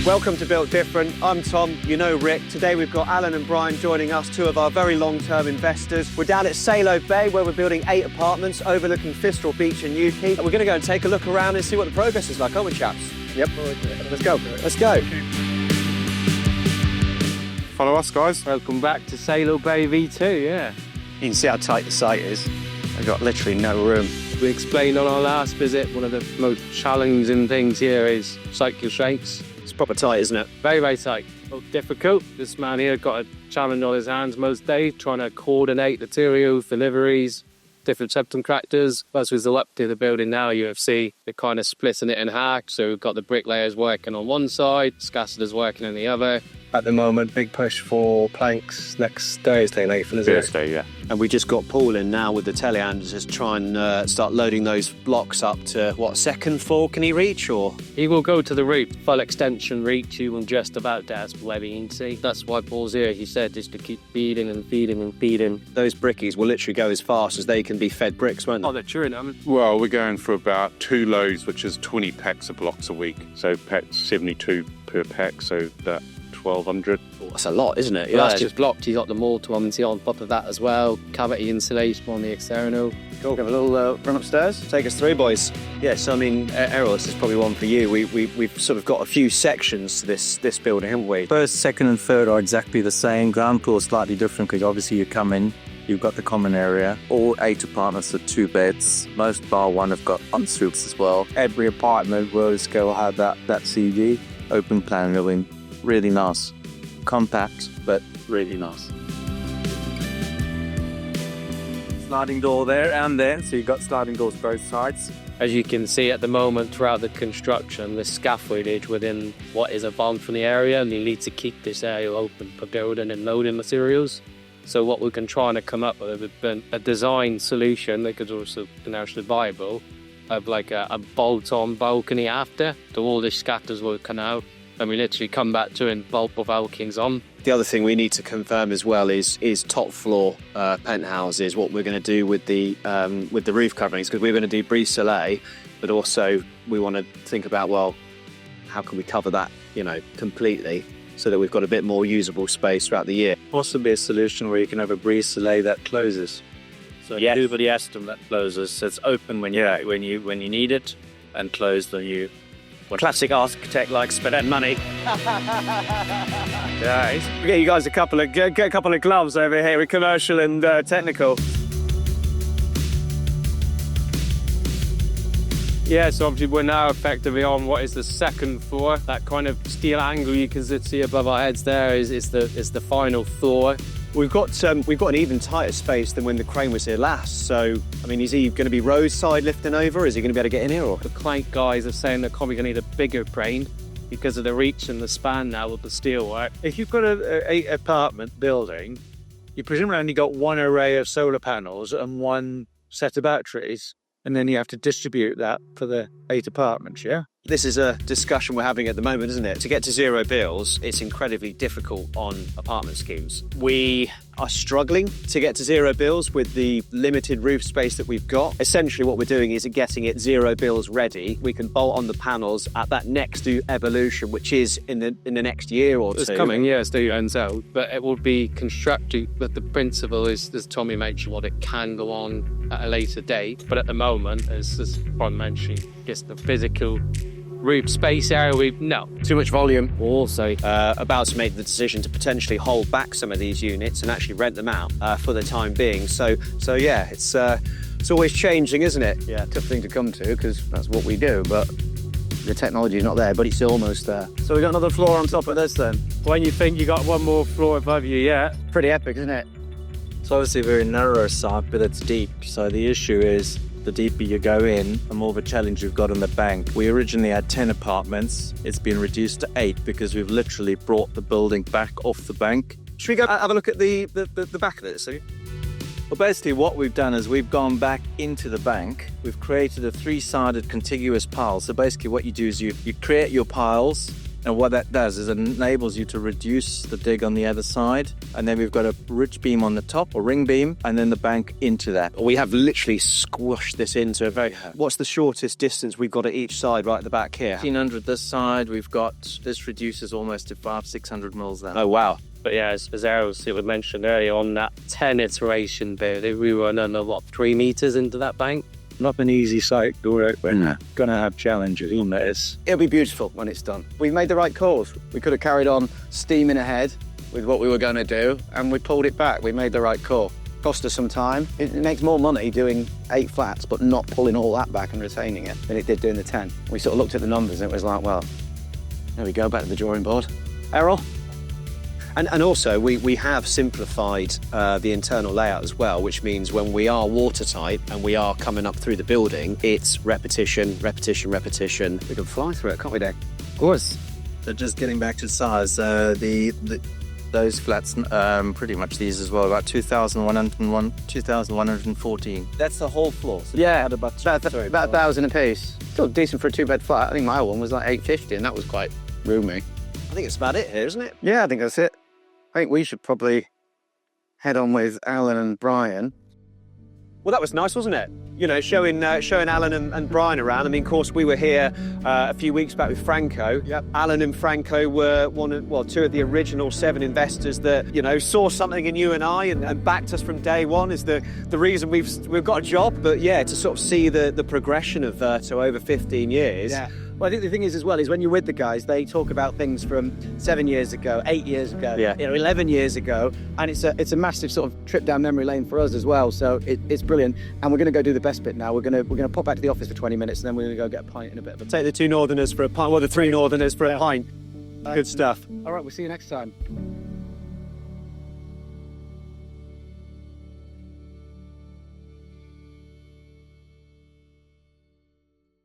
Welcome to Built Different. I'm Tom, you know Rick. Today we've got Alan and Brian joining us, two of our very long-term investors. We're down at Salo Bay where we're building 8 apartments overlooking Fistral Beach and Newquay. We're going to go and take a look around and see what the progress is like, aren't we, chaps? Yep. Let's go. Let's go. Follow us, guys. Welcome back to Salo Bay V2, yeah. You can see how tight the site is. I've got literally no room. We explained on our last visit, one of the most challenging things here is site constraints. It's proper tight, isn't it? Very, very tight. Well, difficult. This man here got a challenge on his hands most days, trying to coordinate materials, deliveries, different subcontractors. As we up to the building now, you see they're kind of splitting it in half. So we've got the bricklayers working on one side, scaffolders working on the other. At the moment, big push for planks next Thursday, Nathan, isn't it? Thursday, yeah. And we just got Paul in now with the telehandlers to try and start loading those blocks up to, what, second floor can he reach, or? He will go to the roof, full extension reach, you will just about that's where we can see. That's why Paul's here, he said, is to keep feeding and feeding and feeding. Those brickies will literally go as fast as they can be fed bricks, won't they? Oh, they're chewing them. Well, we're going for about 2 loads, which is 20 packs of blocks a week. So packs 72 per pack, so that 1,200. Oh, that's a lot, isn't it? Yeah, that's just blocked. He's got the mortar on top of that as well. Cavity insulation on the external. Cool. Have a little run upstairs. Take us through, boys. Yes, I mean, Errol, this is probably one for you. We've sort of got a few sections to this building, haven't we? First, second and third are exactly the same. Ground floor is slightly different because obviously you come in, you've got the common area. All 8 apartments are 2 beds. Most bar one have got en-suites as well. Every apartment will still have that CD, open plan living. Really nice. Compact, but really nice. Sliding door there and there, so you've got sliding doors both sides. As you can see at the moment throughout the construction, the scaffoldage within what is a balcony area, and you need to keep this area open for building and loading materials. So what we can try and come up with has been a design solution that could also commercially viable of like a bolt-on balcony after. So all the scatters will come out. And we literally come back to and bolt the balconies on. The other thing we need to confirm as well is top floor penthouses. What we're going to do with the roof coverings, because we're going to do brise soleil, but also we want to think about, well, how can we cover that, completely, so that we've got a bit more usable space throughout the year. Possibly a solution where you can have a brise soleil that closes. So Yes. over the Aston that closes. So it's open when you need it, and closed when you. Classic architect like spending money. Yeah, we'll get you guys get a couple of gloves over here with commercial and technical. Yeah, so obviously we're now effectively on what is the second floor. That kind of steel angle you can see above our heads there is the final floor. We've got an even tighter space than when the crane was here last. So, I mean, is he going to be roadside lifting over? Or is he going to be able to get in here? Or? The client guys are saying they're probably going to need a bigger crane because of the reach and the span now with the steel work. If you've got a 8 apartment building, you presumably only got one array of solar panels and one set of batteries, and then you have to distribute that for the 8 apartments, yeah? This is a discussion we're having at the moment, isn't it? To get to zero bills, it's incredibly difficult on apartment schemes. We are struggling to get to zero bills with the limited roof space that we've got. Essentially what we're doing is getting it zero bills ready. We can bolt on the panels at that next evolution, which is in the next year or two. It's coming, yes, to ends out, but it will be constructed. But the principle is, as Tommy mentioned, what it can go on at a later date. But at the moment, as Brian mentioned, just the physical roof space area, too much volume. We're also about to make the decision to potentially hold back some of these units and actually rent them out for the time being. So yeah, it's always changing, isn't it? Yeah, tough thing to come to because that's what we do, but the technology is not there, but it's almost there. So we got another floor on top of this then. when you think you got one more floor above you yet. Pretty epic, isn't it? It's obviously a very narrow site, but it's deep. So the issue is the deeper you go in, the more of a challenge you've got on the bank. We originally had 10 apartments. It's been reduced to 8 because we've literally brought the building back off the bank. Should we go have a look at the back of it? So? Well, basically what we've done is we've gone back into the bank. We've created a 3-sided contiguous pile. So basically what you do is you create your piles, And what that does is it enables you to reduce the dig on the other side. And then we've got a ridge beam on the top, or ring beam, and then the bank into that. We have literally squashed this into a very... What's the shortest distance we've got at each side right at the back here? 1500 this side, we've got, this reduces almost to 500-600 mils there. Oh, wow. But yeah, as Errol mentioned earlier, on that 10 iteration bit, we were another, 3 metres into that bank. Not an easy site to work with. Going to have challenges on this. It'll be beautiful when it's done. We've made the right calls. We could have carried on steaming ahead with what we were going to do, and we pulled it back. We made the right call. Cost us some time. It makes more money doing 8 flats, but not pulling all that back and retaining it than it did doing the 10. We sort of looked at the numbers and it was like, well, there we go, back to the drawing board. Errol? And also, we have simplified the internal layout as well, which means when we are watertight and we are coming up through the building, it's repetition, repetition, repetition. We can fly through it, can't we, Dick? Of course. So just getting back to size, those flats, pretty much these as well, about 2,101, 2,114. That's the whole floor. So Yeah, about 1,000 a piece. Still decent for a 2-bed flat. I think my one was like 850, and that was quite roomy. I think it's about it here, isn't it? Yeah, I think that's it. I think we should probably head on with Alan and Brian. Well, that was nice, wasn't it? You know, showing Alan and Brian around. I mean, of course, we were here a few weeks back with Franco. Yep. Alan and Franco were two of the original 7 investors that, you know, saw something in you and I and backed us from day one. Is the reason we've got a job. But yeah, to sort of see the progression of Verto over 15 years. Yeah. Well, I think the thing is as well is when you're with the guys, they talk about things from 7 years ago, 8 years ago, 11 years ago, and it's a massive sort of trip down memory lane for us as well. So it's brilliant, and we're going to go do the best bit now. We're going to pop back to the office for 20 minutes, and then we're going to go get a pint in a bit of a... Take the 2 northerners for a pint, well, the 3 northerners for a pint. Good stuff. All right, we'll see you next time.